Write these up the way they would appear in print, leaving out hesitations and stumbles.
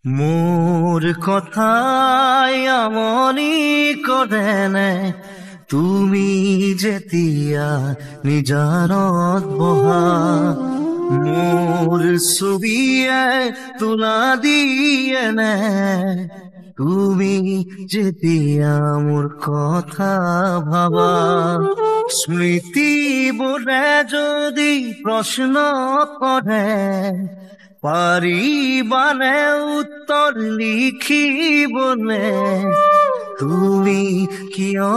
মোৰ কথায় আমনি কৰে নে তুমি যেতিয়া নিজানত বহা মোৰ ছবিয়ে তোলা দিয়ে নে তুমি যেতিয়া মোৰ কথা ভাবা স্মৃতি বোৰে যদি প্ৰশ্ন কৰে পাৰিবানে উত্তৰ লিখিবনে তুমি কিয়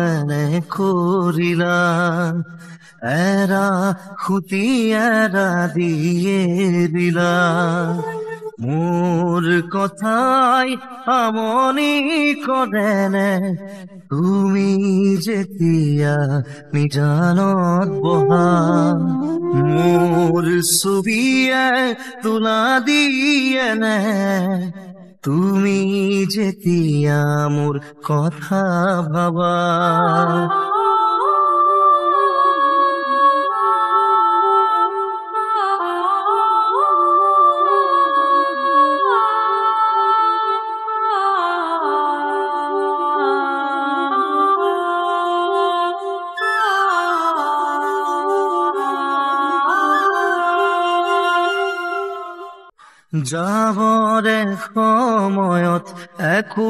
এনে কৰিলা এৰা খুটি এৰা দিয়ে দিলা মোৰ কথাই আমনি কৰে নে তুমি যেতিয়া নিজানত বহা মোৰ ছবিয়ে তোলা দিয়ে নে তুমি যেতিয়া মোৰ কথা ভাবা যাবৰে সময়ত একো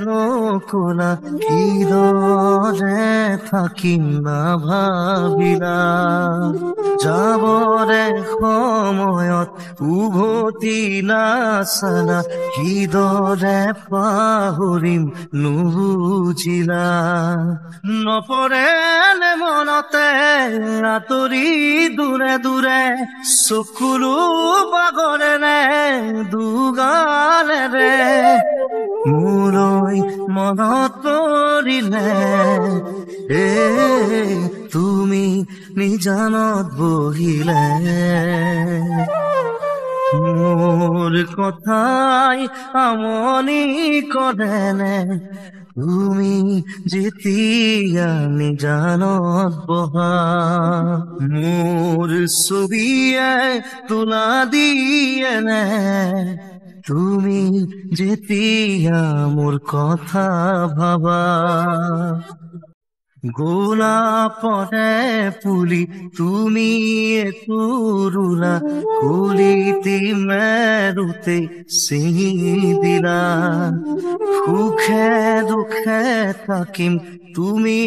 নকলা কিদৰে থাকিম নাভাবিলা যাবৰে সময়ত উভতি নাচালা কিদৰে পাহৰিম নুবুজিলা নপৰে মনতে আঁতৰি দূৰে দূৰে চকুলো বাগৰে নে দুগালেৰে মোলৈ মনত পৰিলে তুমি নিজানত বহিলে মোৰ কথাই আমনি কৰে নে তুমি যেতিয়া নিজানত বহা মোৰ ছবিয়ে তোলা দিয়ে নে তুমি যেতিয়া মোৰ কথা ভাবা গোলাপৰে পুলি তুমি তুৰুলা কুলিতি মেৰুতে ছিঙি দিলা সুখে দুখে থাকিম তুমি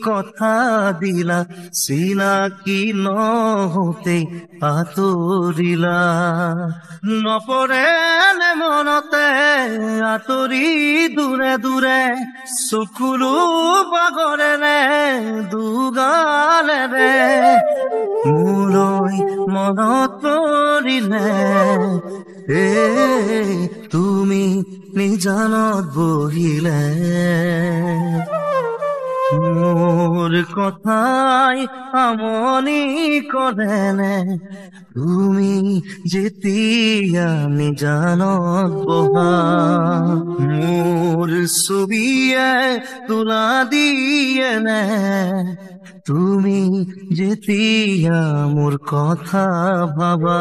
কথা দিলা চিনাকি নহতে আঁতৰিলা নপৰে মনতে আঁতৰি দূৰে দূৰে চকুলো বাগৰে নে দুগালেৰে মোলৈ মনত পৰিলে তুমি নিজানত বহিলে মোৰ কথাই আমনি কৰে নে তুমি যেতিয়া নিজানত বহা মোৰ ছবিয়ে তোলা দিয়ে নে তুমি যেতিয়া মোৰ কথা ভাবা